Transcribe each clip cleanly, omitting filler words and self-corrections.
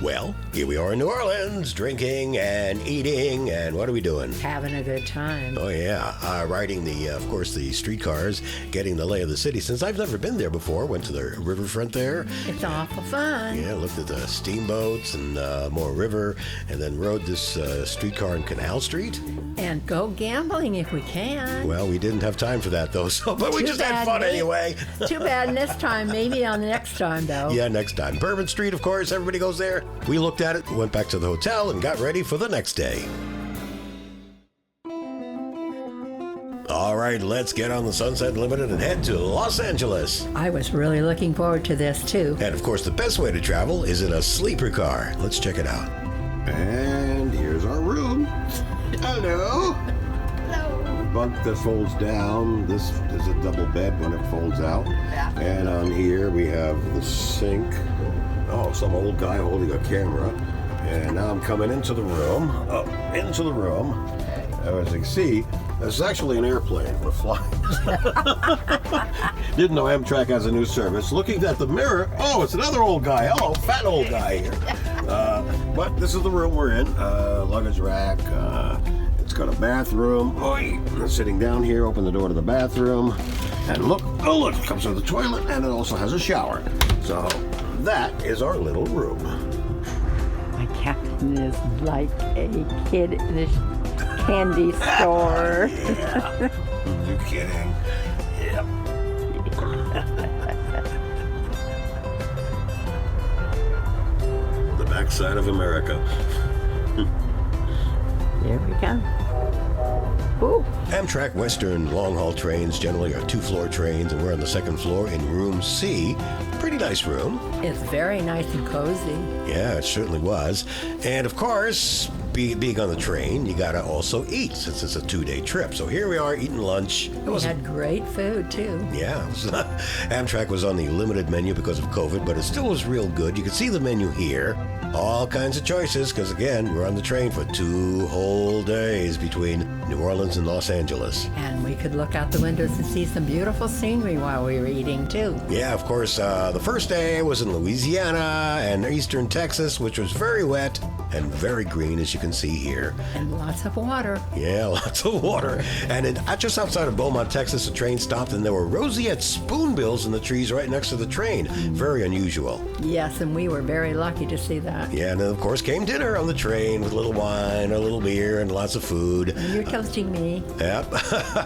Well, here we are in New Orleans, drinking and eating, and what are we doing? Having a good time. Oh yeah, riding of course, the streetcars, getting the lay of the city. Since I've never been there before, went to the riverfront there. It's awful fun. Yeah, looked at the steamboats and more river, and then rode this streetcar in Canal Street. And go gambling if we can. Well, we didn't have time for that though, but we just had fun anyway. Too bad this time. Maybe on the next time though. Yeah, next time. Bourbon Street, of course, everybody goes there. We looked at it, went back to the hotel, and got ready for the next day. All right, let's get on the Sunset Limited and head to Los Angeles. I was really looking forward to this too. And of course, the best way to travel is in a sleeper car. Let's check it out. And here's our room. Hello. Hello. Bunk that folds down. This is a double bed when it folds out. Yeah. And on here we have the sink. Oh, some old guy holding a camera. And now I'm coming into the room. As you can see, this is actually an airplane. We're flying. Didn't know Amtrak has a new service. Looking at the mirror, oh, it's another old guy. Hello, fat old guy here. But this is the room we're in. Luggage rack. It's got a bathroom. Sitting down here, open the door to the bathroom. And look, it comes with a toilet, and it also has a shower. So that is our little room. My captain is like a kid in a candy store. Yeah. You're kidding. Yep. The backside of America. There we go. Ooh. Amtrak Western long-haul trains generally are two-floor trains, and we're on the second floor in room C. Pretty nice room. It's very nice and cozy. Yeah, it certainly was. And of course, being on the train, you gotta also eat since it's a 2-day trip. So here we are eating lunch. We had great food too. Yeah, Amtrak was on the limited menu because of COVID, but it still was real good. You could see the menu here. All kinds of choices, because again, we're on the train for 2 whole days between New Orleans and Los Angeles. And we could look out the windows and see some beautiful scenery while we were eating too. Yeah, of course, the first day was in Louisiana and eastern Texas, which was very wet and very green, as you can see here. And lots of water. Yeah, lots of water. And just outside of Beaumont, Texas, the train stopped, and there were roseate spoonbills in the trees right next to the train. Very unusual. Yes, and we were very lucky to see that. Yeah, and then, of course, came dinner on the train with a little wine, a little beer, and lots of food. And you're toasting me. Yep.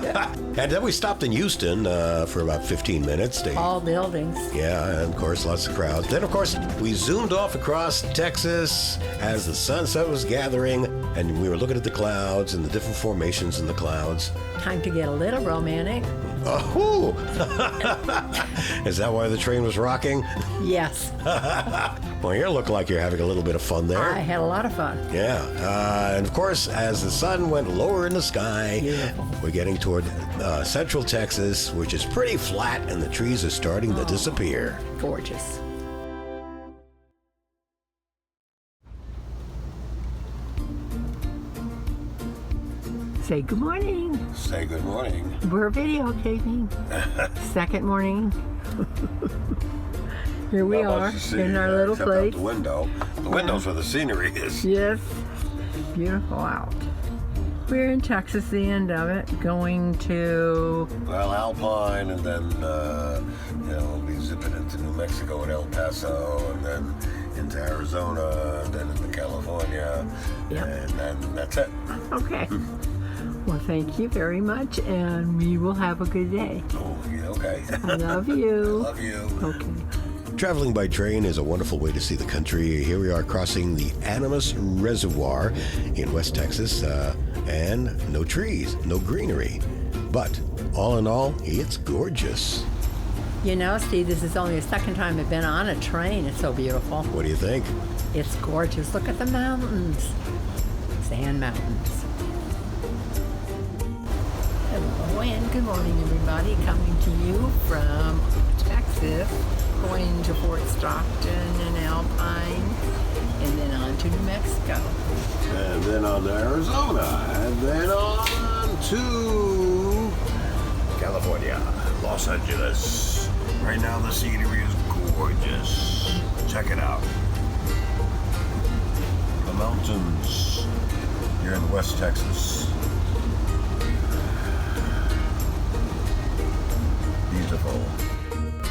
Yeah. And then we stopped in Houston for about 15 minutes. All buildings. Yeah, and of course, lots of crowds. Then, of course, we zoomed off across Texas as the sunset was gathering, and we were looking at the clouds and the different formations in the clouds. Time to get a little romantic. Oh! Is that why the train was rocking? Yes. Well, you look like you're having a little bit of fun there. I had a lot of fun. Yeah. And of course, as the sun went lower in the sky, beautiful. We're getting toward central Texas, which is pretty flat, and the trees are starting to disappear. Gorgeous. Say good morning. Say good morning. We're videotaping. Second morning. Here we are in our little place. The window. The window's where the scenery is. Yes. Beautiful out. We're in Texas, the end of it, going to... Well, Alpine, and then, we'll be zipping into New Mexico and El Paso, and then into Arizona, and then into California, and then that's it. Okay. Well, thank you very much, and we will have a good day. Oh, yeah, okay. I love you. I love you. Okay. Traveling by train is a wonderful way to see the country. Here we are crossing the Animas Reservoir in West Texas, and no trees, no greenery. But all in all, it's gorgeous. You know, Steve, this is only the second time I've been on a train. It's so beautiful. What do you think? It's gorgeous. Look at the mountains. Sand mountains. Hello and good morning, everybody. Coming to you from Texas, going to Fort Stockton and Alpine, and then on to New Mexico. And then on to Arizona, and then on to California, Los Angeles. Right now the scenery is gorgeous. Check it out. mountains here in West Texas. Beautiful.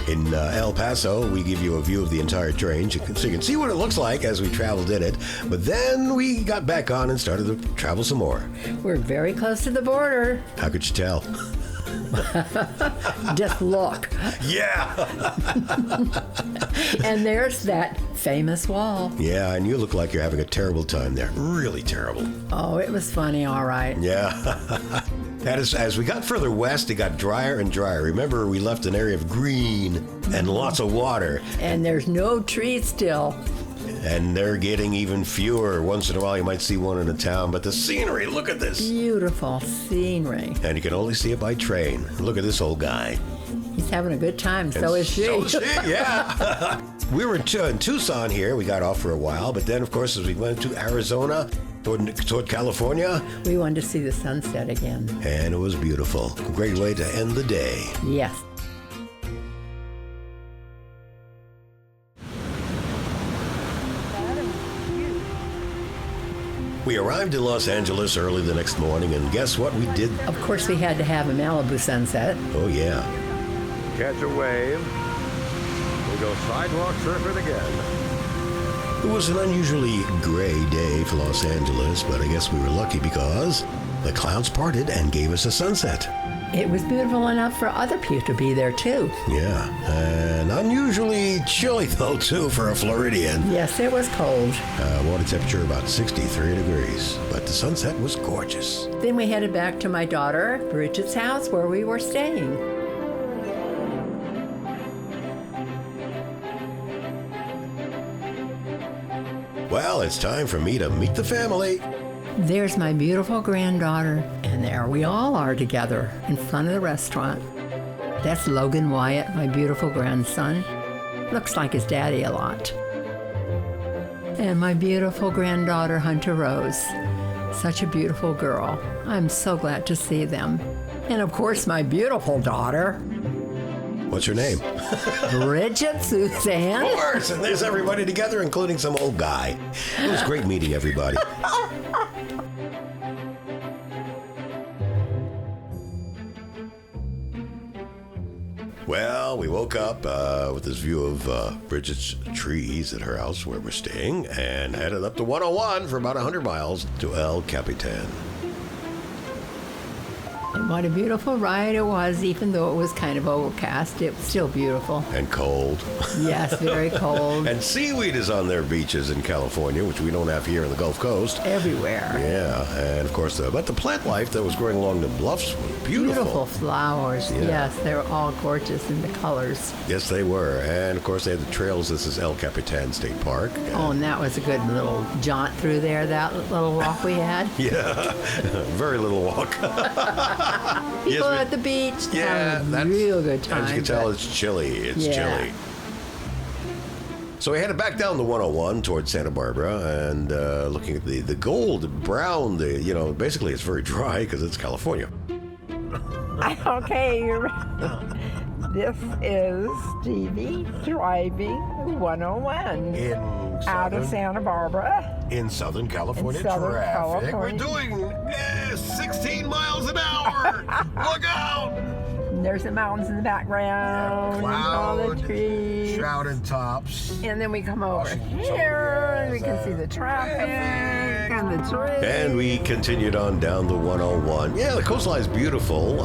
In El Paso, we give you a view of the entire train so you can see what it looks like as we traveled in it. But then we got back on and started to travel some more. We're very close to the border. How could you tell? Just look. Yeah! And there's that famous wall. Yeah, and you look like you're having a terrible time there. Really terrible. Oh, it was funny, all right. Yeah. As we got further west, it got drier and drier. Remember, we left an area of green and lots of water. And there's no trees still. And they're getting even fewer. Once in a while, you might see one in a town. But the scenery, look at this. Beautiful scenery. And you can only see it by train. Look at this old guy. He's having a good time. So is she. So is she, yeah. We were in Tucson here. We got off for a while. But then, of course, as we went to Arizona, toward California. We wanted to see the sunset again. And it was beautiful. A great way to end the day. Yes. We arrived in Los Angeles early the next morning, and guess what we did? Of course, we had to have a Malibu sunset. Oh, yeah. Catch a wave. We go sidewalk surfing again. It was an unusually gray day for Los Angeles, but I guess we were lucky because the clouds parted and gave us a sunset. It was beautiful enough for other people to be there, too. Yeah, and unusually chilly, though, too, for a Floridian. Yes, it was cold. Water temperature about 63 degrees, but the sunset was gorgeous. Then we headed back to my daughter, Bridget's house, where we were staying. Well, it's time for me to meet the family. There's my beautiful granddaughter, and there we all are together in front of the restaurant. That's Logan Wyatt, my beautiful grandson. Looks like his daddy a lot. And my beautiful granddaughter, Hunter Rose. Such a beautiful girl. I'm so glad to see them. And of course, my beautiful daughter. What's your name? Bridget Suzanne. Of course, and there's everybody together, including some old guy. It was great meeting everybody. Well, we woke up with this view of Bridget's trees at her house where we're staying and headed up to 101 for about 100 miles to El Capitan. And what a beautiful ride it was, even though it was kind of overcast. It was still beautiful. And cold. Yes, very cold. And seaweed is on their beaches in California, which we don't have here in the Gulf Coast. Everywhere. Yeah, and of course, but the plant life that was growing along the bluffs was beautiful. Beautiful flowers. Yeah. Yes, they were all gorgeous in the colors. Yes, they were. And of course, they had the trails. This is El Capitan State Park. Oh, and that was a good little jaunt through there, that little walk we had. Yeah, very little walk. People at the beach having a real good time. As you can tell, it's chilly. It's chilly. So we headed back down the 101 towards Santa Barbara and looking at the gold brown, basically it's very dry because it's California. Okay, this is Stevie driving 101 out of Santa Barbara. In Southern California traffic. California. We're doing 16 miles an hour. Look out! And there's the mountains in the background, Cloud, all the trees. shrouded tops. And then we come over Washington, here, and we can see the traffic and the trees. And we continued on down the 101. Yeah, the coastline's beautiful,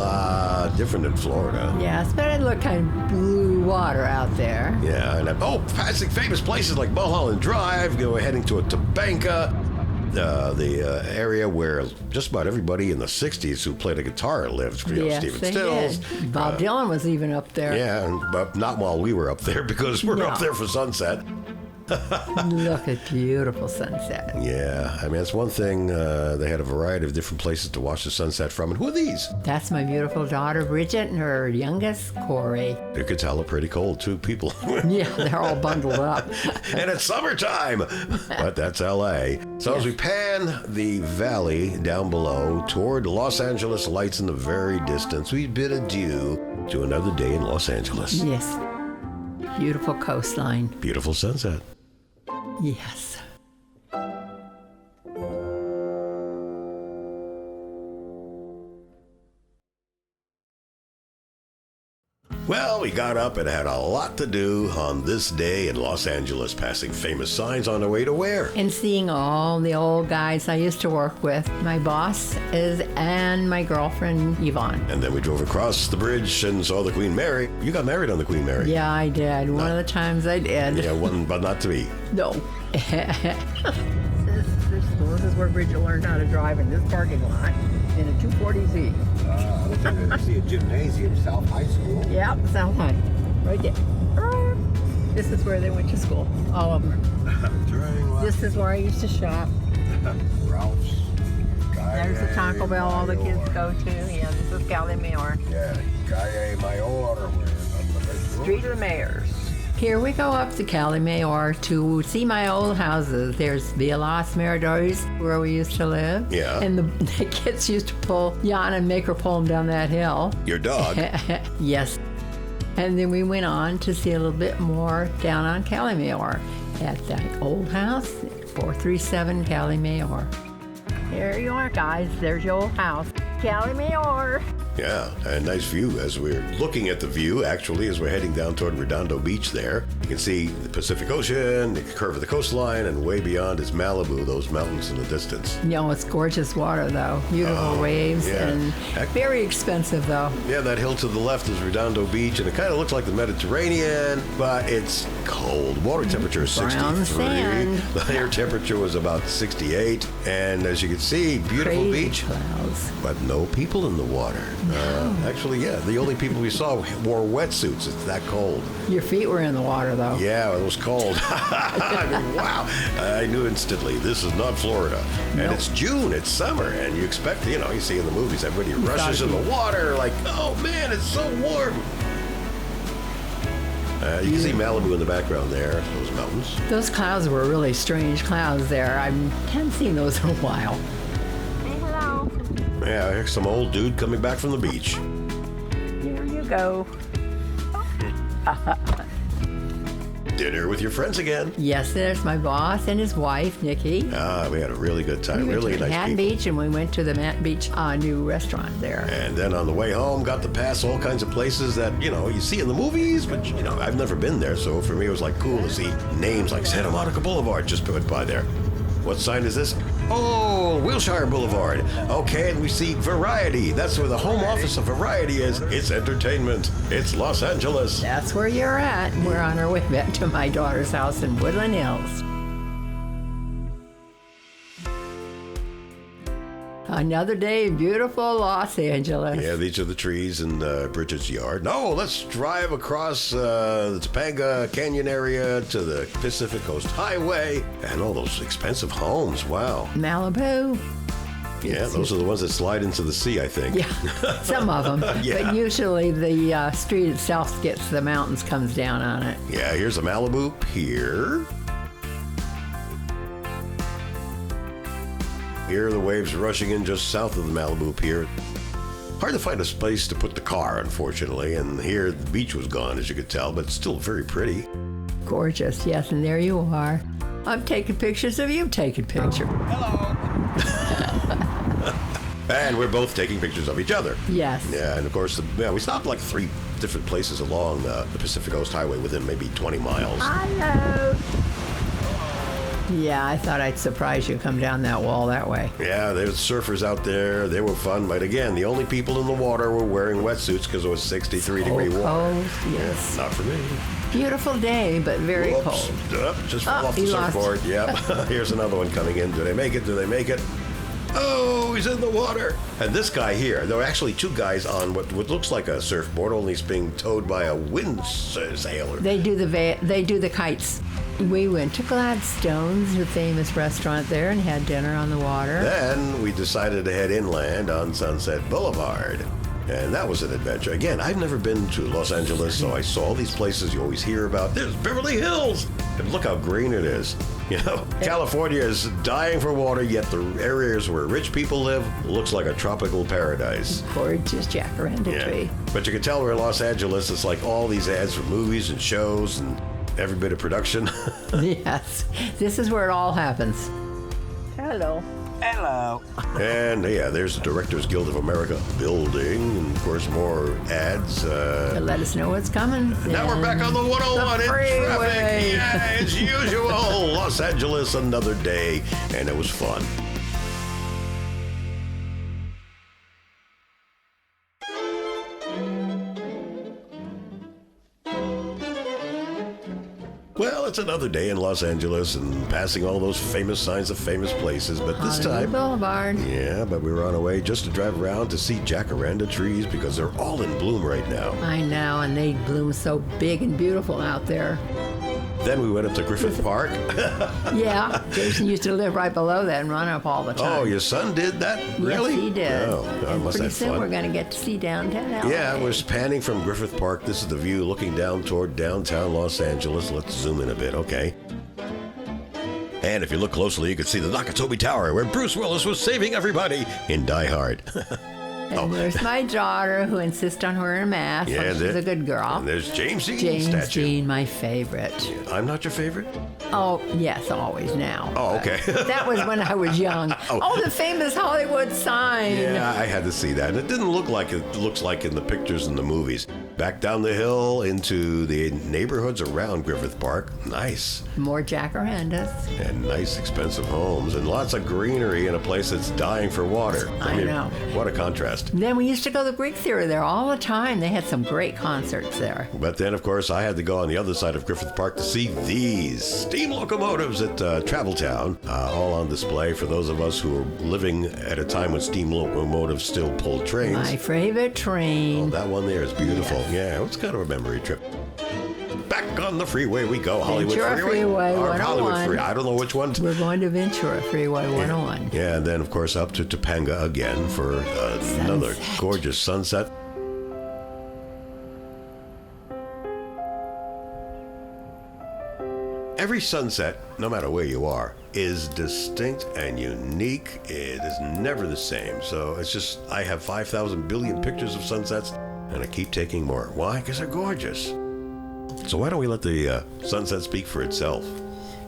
different than Florida. Yes, but it looked kind of blue water out there. Yeah, and passing famous places like Mulholland Drive, heading to Topanga, the area where just about everybody in the 60s who played a guitar lived. Yes, Stephen they Stills. did. Bob Dylan was even up there. Yeah, but not while we were up there because we're up there for sunset. Look at beautiful sunset. Yeah, I mean, that's one thing. They had a variety of different places to watch the sunset from. And who are these? That's my beautiful daughter, Bridget, and her youngest, Corey. You could tell they're pretty cold, too, people. Yeah, they're all bundled up. And it's summertime, but that's LA. So as we pan the valley down below toward Los Angeles lights in the very distance, we bid adieu to another day in Los Angeles. Yes. Beautiful coastline. Beautiful sunset. Yes. Well, we got up and had a lot to do on this day in Los Angeles, passing famous signs on the way to where? And seeing all the old guys I used to work with. My boss is, and my girlfriend, Yvonne. And then we drove across the bridge and saw the Queen Mary. You got married on the Queen Mary. Yeah, I did. One of the times I did. Yeah, one, but not to me. No. This is where Bridget learned how to drive in this parking lot in a 240Z. I see a gymnasium, South High School. Yep, South High. Right there. This is where they went to school. All of them. Turning left. This is where I used to shop. Ralph's. There's the Taco Bell all the kids go to. Yeah, this is Calle Mayor. Yeah, Calle Mayor. Street of the Mayors. Here we go up to Calle Mayor to see my old houses. There's Villa Los Miradores, where we used to live. Yeah. And the kids used to pull Yana and make her pull them down that hill. Your dog. Yes. And then we went on to see a little bit more down on Calle Mayor at that old house, 437 Calle Mayor. There you are, guys. There's your old house, Calle Mayor. Yeah, a nice view as we're looking at the view, actually, as we're heading down toward Redondo Beach there. You can see the Pacific Ocean, the curve of the coastline, and way beyond is Malibu, those mountains in the distance. You know, it's gorgeous water, though. Beautiful waves, yeah. and very expensive, though. Yeah, that hill to the left is Redondo Beach, and it kind of looks like the Mediterranean, but it's cold. Water temperature is Brown 63. sand. The air temperature was about 68, and as you can see, beautiful Crazy beach, clouds. but no people in the water. Actually, yeah, the only people we saw wore wetsuits. It's that cold. Your feet were in the water, though. Yeah, it was cold. I mean, wow. I knew instantly, this is not Florida. And Nope. it's June, it's summer, and you expect, you see in the movies, everybody rushes in the water like, oh man, it's so warm. You can see Malibu in the background there, those mountains. Those clouds were really strange clouds there. I hadn't seen those in a while. Say hello. Yeah, here's some old dude coming back from the beach. Here you go. Dinner with your friends again. Yes, there's my boss and his wife, Nikki. We had a really good time. We went Really to nice Manhattan people. Beach, and we went to the Manhattan Beach new restaurant there. And then on the way home, got to pass all kinds of places that, you see in the movies, but, I've never been there. So for me, it was like cool to see names like Santa Monica Boulevard just put by there. What sign is this? Oh, Wilshire Boulevard. Okay, and we see Variety. That's where the home office of Variety is. It's entertainment. It's Los Angeles. That's where you're at. We're on our way back to my daughter's house in Woodland Hills. Another day in beautiful Los Angeles. Yeah, these are the trees in Bridget's yard. No, let's drive across the Topanga Canyon area to the Pacific Coast Highway and all those expensive homes. Wow. Malibu. Yeah, those are the ones that slide into the sea, I think. Yeah, some of them. Yeah. But usually the street itself gets the mountains, comes down on it. Yeah, here's a Malibu pier. Here are the waves rushing in just south of the Malibu pier. Hard to find a place to put the car, unfortunately, and here the beach was gone, as you could tell, but still very pretty. Gorgeous, yes, and there you are. I'm taking pictures of you taking pictures. Hello. And we're both taking pictures of each other. Yes. Yeah, and of course, we stopped like 3 different places along the Pacific Coast Highway within maybe 20 miles. Hello. Yeah, I thought I'd surprise you, come down that wall that way. Yeah, there's surfers out there. They were fun, but again, the only people in the water were wearing wetsuits because it was 63-degree water. Cold, yes. Not for me. Beautiful day, but very Whoops. cold. Just fell off the he lost. surfboard. Yep. Here's another one coming in. Do they make it? Do they make it? Oh, he's in the water. And this guy here, there are actually 2 guys on what looks like a surfboard, only it's being towed by a wind sailor. They do the kites. We went to Gladstone's, the famous restaurant there, and had dinner on the water. Then we decided to head inland on Sunset Boulevard. And that was an adventure. Again, I've never been to Los Angeles, so I saw all these places you always hear about. There's Beverly Hills. And look how green it is. California is dying for water, yet the areas where rich people live looks like a tropical paradise. Gorgeous jacaranda tree. But you can tell we're in Los Angeles. It's like all these ads for movies and shows and every bit of production. Yes. This is where it all happens. Hello. Hello. And yeah, there's the Directors Guild of America building, and of course more ads. To let us know what's coming. Now we're back on the 101 The in freeway. traffic. Yeah, as usual. Los Angeles, another day, and it was fun. Well, it's another day in Los Angeles and passing all those famous signs of famous places, but this Hollywood time... Boulevard. Yeah, but we were on our way just to drive around to see jacaranda trees because they're all in bloom right now. I know, and they bloom so big and beautiful out there. Then we went up to Griffith Park. Yeah, Jason used to live right below that and run up all the time. Oh, your son did that? Really? Yes, he did. Oh, I and must pretty have soon fun. we're going to get to see downtown LA. Yeah, we're panning from Griffith Park. This is the view looking down toward downtown Los Angeles. Let's zoom in a bit, okay? And if you look closely, you can see the Nakatomi Tower where Bruce Willis was saving everybody in Die Hard. And there's my daughter who insists on wearing a mask. Yeah, She's a good girl. And there's James Dean James statue. Dean, my favorite. I'm not your favorite? Oh, yes, always now. Oh, okay. That was when I was young. Oh, the famous Hollywood sign. Yeah, I had to see that. It didn't look like it looks like in the pictures and the movies. Back down the hill into the neighborhoods around Griffith Park. Nice. More jacarandas. And nice, expensive homes. And lots of greenery in a place that's dying for water. I know. What a contrast. Then we used to go to the Greek Theater there all the time. They had some great concerts there. But then, of course, I had to go on the other side of Griffith Park to see these steam locomotives at Travel Town, all on display for those of us who were living at a time when steam locomotives still pulled trains. My favorite Oh, train. that one there is beautiful. Yes. Yeah, it's kind of a memory trip. Back on the freeway we go. Hollywood Ventura Freeway Or Hollywood 101. Freeway. I don't know which one. We're going to Ventura Freeway 101. Yeah, and then, of course, up to Topanga again for another Sunset. gorgeous sunset. Every sunset, no matter where you are, is distinct and unique. It is never the same. So it's just, I have 5,000 billion pictures of sunsets, and I keep taking more. Why? Because they're gorgeous. So why don't we let the sunset speak for itself?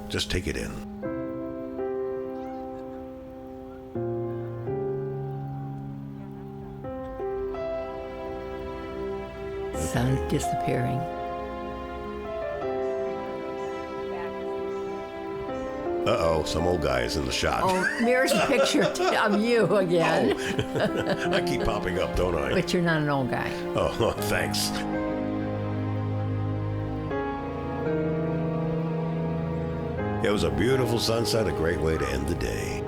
Just take it in. Sun disappearing. Uh-oh, some old guy is in the shot. Oh, there's a picture of you again. I keep popping up, don't I? But you're not an old guy. Oh, thanks. It was a beautiful sunset, a great way to end the day.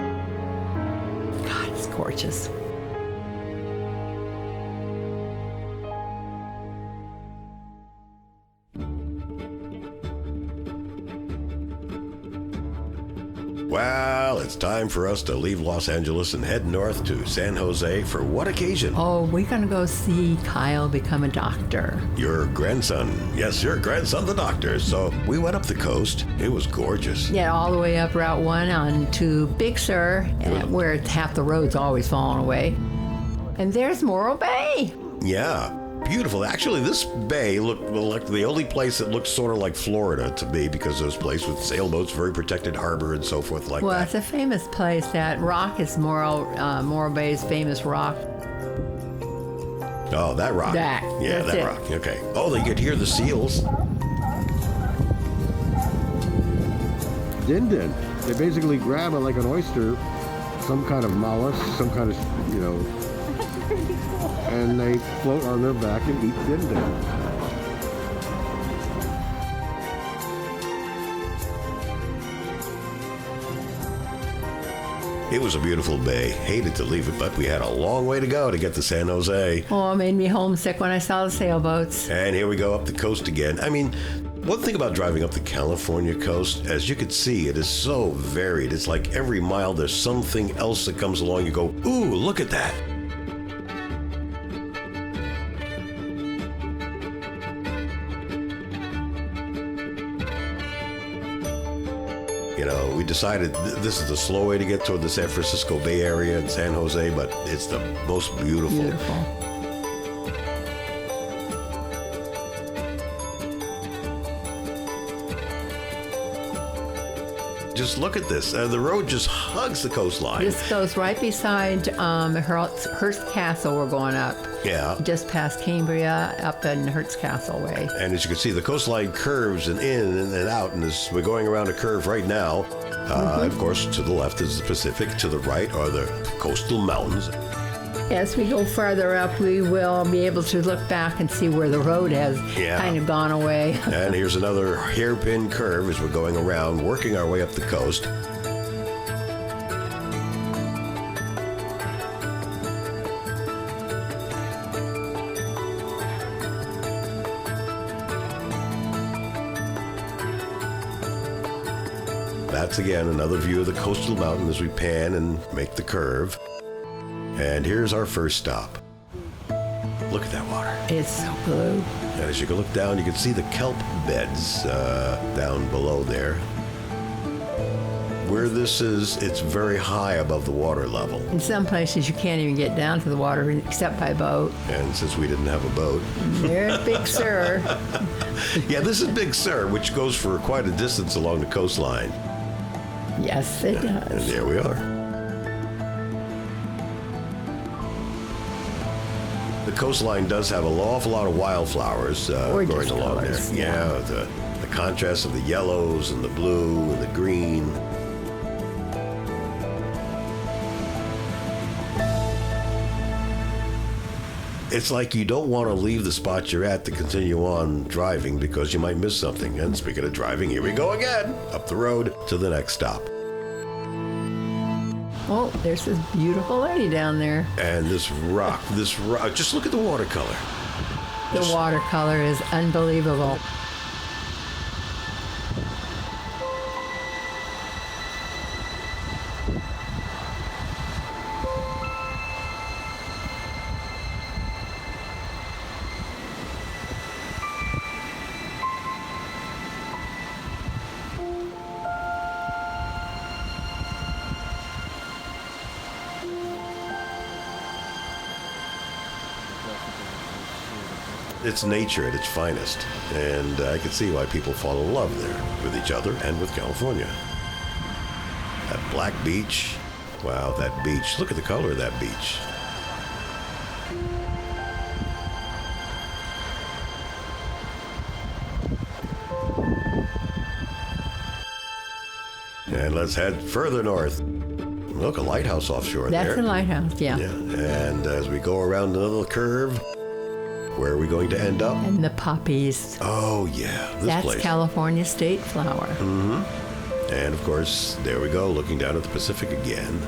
God, it's gorgeous. Well, it's time for us to leave Los Angeles and head north to San Jose for what occasion? Oh, we're going to go see Kyle become a doctor. Your grandson. Yes, your grandson, the doctor. So we went up the coast. It was gorgeous. Yeah, all the way up Route 1 on to Big Sur, where half the road's always falling away. And there's Morro Bay. Yeah. Beautiful. Actually, this bay looked like the only place that looked sort of like Florida to me because it was a place with sailboats, very protected harbor, and so forth like Well, that. it's a famous place. That rock is Morro Bay's famous rock. Oh, that rock. That. Yeah, That's that it. rock. Okay. Oh, they could hear the seals. Din din. They basically grab it like an oyster, some kind of mollusk, some kind of, and they float on their back and eat din din. It was a beautiful bay. Hated to leave it, but we had a long way to go to get to San Jose. Oh, it made me homesick when I saw the sailboats. And here we go up the coast again. I mean, one thing about driving up the California coast, as you can see, it is so varied. It's like every mile there's something else that comes along. You go, ooh, look at that. We decided this is the slow way to get toward the San Francisco Bay Area and San Jose, but it's the most beautiful. Beautiful. Just look at this. The road just hugs the coastline. This goes right beside Hearst Castle. We're going up. Yeah. Just past Cambria, up in Hearst Castle way. And as you can see, the coastline curves and in and out. And as we're going around a curve right now, of course, to the left is the Pacific. To the right are the coastal mountains. As we go farther up, we will be able to look back and see where the road has kind of gone away. And here's another hairpin curve as we're going around, working our way up the coast. That's again another view of the coastal mountain as we pan and make the curve. And here's our first stop. Look at that water. It's so blue. And as you can look down, you can see the kelp beds down below there. Where this is, it's very high above the water level. In some places, you can't even get down to the water except by boat. And since we didn't have a boat. There's Big Sur. Yeah, this is Big Sur, which goes for quite a distance along the coastline. Yes, it does. And there we are. The coastline does have an awful lot of wildflowers growing along colors, there. Yeah, the contrast of the yellows and the blue and the green. It's like you don't want to leave the spot you're at to continue on driving because you might miss something. And speaking of driving, here we go again, up the road to the next stop. Oh, there's this beautiful lady down there. And this rock, just look at the watercolor. The watercolor is unbelievable. It's nature at its finest, and I can see why people fall in love there with each other and with California. That black beach, wow, that beach, look at the color of that beach. And let's head further north. Look, a lighthouse offshore there. That's a lighthouse, yeah. And as we go around another curve, where are we going to end up? And the poppies. Oh, yeah, this That's place. California state flower. Mm-hmm. And, of course, there we go, looking down at the Pacific again.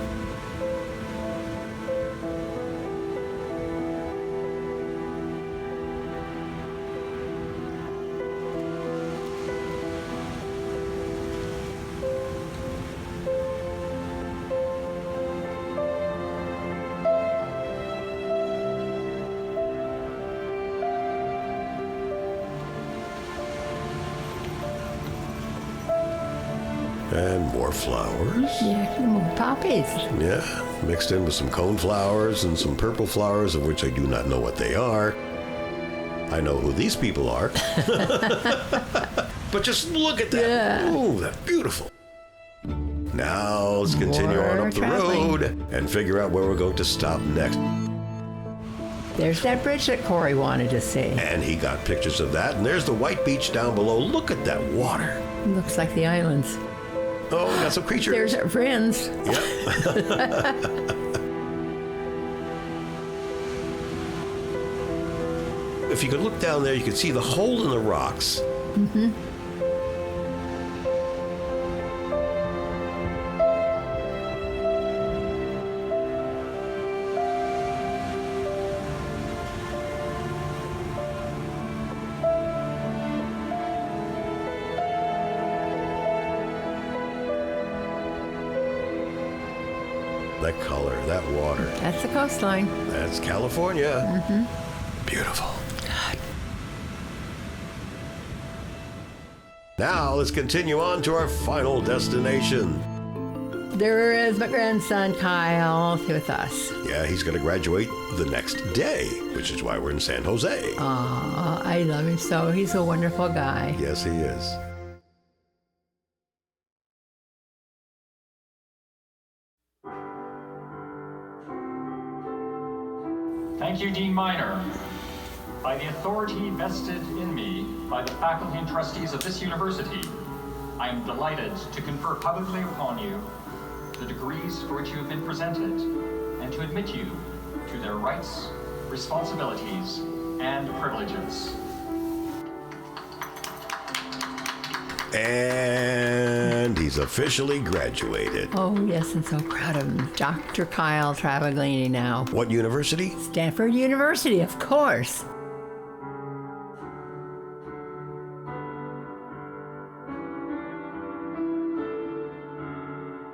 And more flowers. Yeah, more poppies. Yeah, mixed in with some cone flowers and some purple flowers, of which I do not know what they are. I know who these people are. But just look at that. Yeah. Ooh, that's beautiful. Now let's continue on up the road and figure out where we're going to stop next. There's that bridge that Corey wanted to see. And he got pictures of that. And there's the white beach down below. Look at that water. Looks like the islands. Oh, we got some creatures. There's our friends. Yep. If you could look down there, you could see the hole in the rocks. Mm-hmm. That color, that water. That's the coastline. That's California. Mm-hmm. Beautiful. Now let's continue on to our final destination. There is my grandson Kyle with us. Yeah, he's going to graduate the next day, which is why we're in San Jose. Aw, I love him so. He's a wonderful guy. Yes, he is. Thank you, Dean Minor. By the authority vested in me by the faculty and trustees of this university, I am delighted to confer publicly upon you the degrees for which you have been presented, and to admit you to their rights, responsibilities, and privileges. And he's officially graduated. Oh, yes, and so proud of him. Dr. Kyle Travaglini now. What university? Stanford University, of course.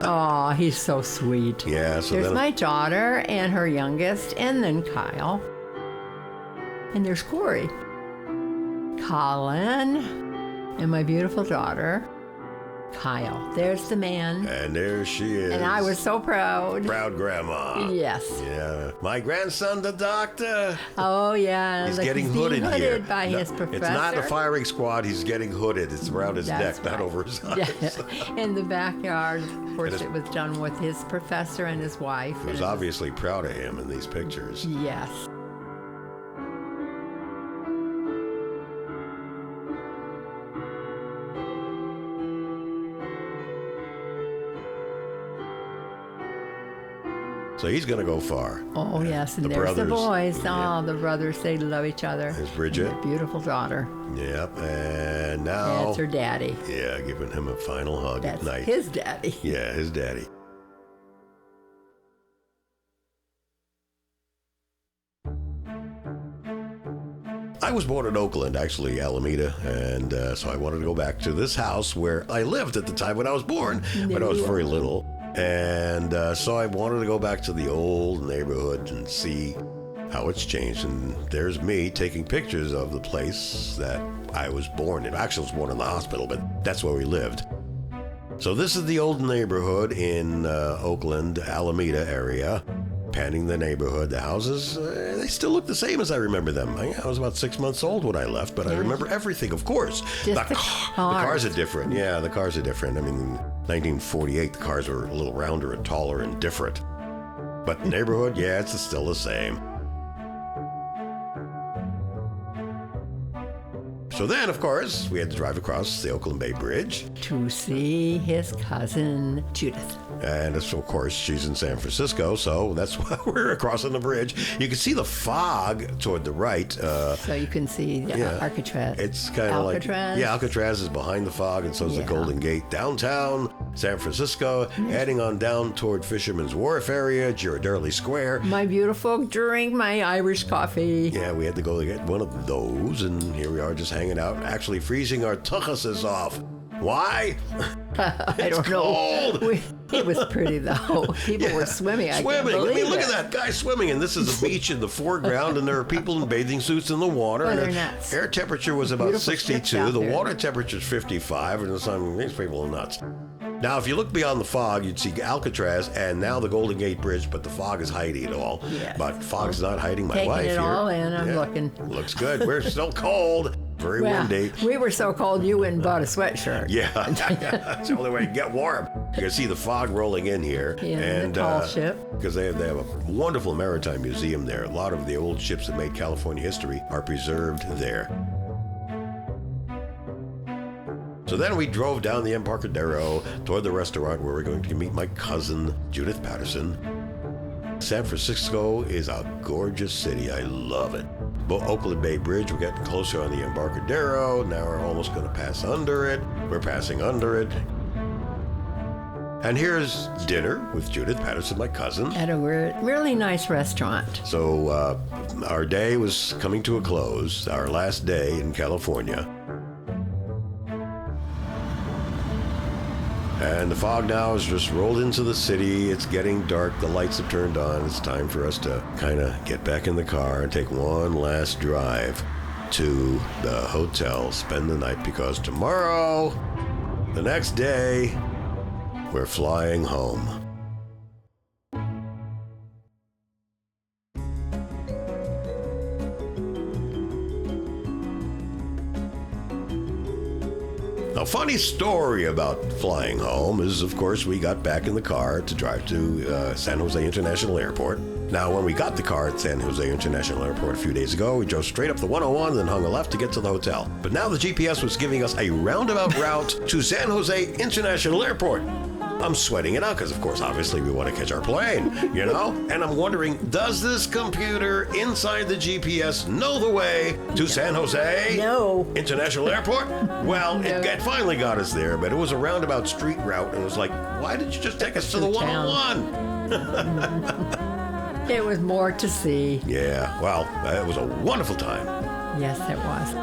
Oh, he's so sweet. Yeah, so There's then my daughter and her youngest, and then Kyle. And there's Corey. Colin. And my beautiful daughter, Kyle. There's the man. And there she is. And I was so proud. Proud grandma. Yes. Yeah. My grandson, the doctor. Oh, yeah. He's Like getting being hooded here. by his professor. It's not the firing squad. He's getting hooded. It's around his That's neck, not right. over his eyes. Yeah. In the backyard, of course, And it was done with his professor and his wife. He was obviously proud of him in these pictures. Yes. So he's going to go far. Oh, yes. And The there's the brothers. boys. Yeah. Oh, the brothers, they love each other. There's Bridget. Their beautiful daughter. Yep. And now. That's her daddy. Yeah, giving him a final hug That's at night. his daddy. Yeah, his daddy. I was born in Oakland, actually, Alameda, and so I wanted to go back to this house where I lived at the time when I was born, when I was very little. And so I wanted to go back to the old neighborhood and see how it's changed. And there's me taking pictures of the place that I was born in. Actually, I was born in the hospital, but that's where we lived. So this is the old neighborhood in Oakland, Alameda area. Panning the neighborhood, the houses, they still look the same as I remember them. I was about 6 months old when I left, but I remember everything, of course. Just The cars are different. Yeah, the cars are different. I mean, in 1948, the cars were a little rounder and taller and different. But the neighborhood, yeah, it's still the same. So then, of course, we had to drive across the Oakland Bay Bridge. To see his cousin, Judith. And of course, she's in San Francisco, so that's why we're crossing the bridge. You can see the fog toward the right. So you can see Alcatraz. It's kind of like... Alcatraz? Yeah, Alcatraz is behind the fog, and so is the Yeah. Golden Gate. Downtown San Francisco, heading on down toward Fisherman's Wharf area, Girardelli Square. My beautiful drink, my Irish coffee. Yeah, we had to go get one of those, and here we are just hanging out, actually freezing our tuchuses off. Why? I don't know. It was pretty though. People were swimming. I can't Swimming. I believe mean, look it. at that guy swimming, and this is a beach in the foreground, and there are people in bathing suits in the water. Oh, and they're the nuts. air temperature was about Beautiful ships 62. out The there. water temperature is 55, and the sun. These people are nuts. Now, if you look beyond the fog, you'd see Alcatraz and now the Golden Gate Bridge, but the fog is hiding it all. Yes. But fog's not hiding my Taking wife it here. all in, I'm looking. Looks good. We're still cold. Very windy. We were so cold you went and bought a sweatshirt. Yeah, that's the only way to get warm. You can see the fog rolling in here. In and the tall ship. Because they have a wonderful maritime museum there. A lot of the old ships that made California history are preserved there. So then we drove down the Embarcadero toward the restaurant where we're going to meet my cousin, Judith Patterson. San Francisco is a gorgeous city. I love it. Oakland Bay Bridge, we're getting closer on the Embarcadero. Now we're almost going to pass under it. We're passing under it. And here's dinner with Judith Patterson, my cousin. At a really nice restaurant. So our day was coming to a close, our last day in California. And the fog now has just rolled into the city. It's getting dark. The lights have turned on. It's time for us to kind of get back in the car and take one last drive to the hotel, spend the night, because tomorrow, the next day, we're flying home. A funny story about flying home is, of course, we got back in the car to drive to San Jose International Airport. Now, when we got the car at San Jose International Airport a few days ago, we drove straight up the 101 and then hung a left to get to the hotel. But now the GPS was giving us a roundabout route to San Jose International Airport. I'm sweating it out because, of course, obviously we want to catch our plane, you know? And I'm wondering, does this computer inside the GPS know the way to San Jose International Airport? Well, it finally got us there, but it was a roundabout street route, and it was like, why did you just take us to the 101? It was more to see. Yeah, well, it was a wonderful time. Yes, it was.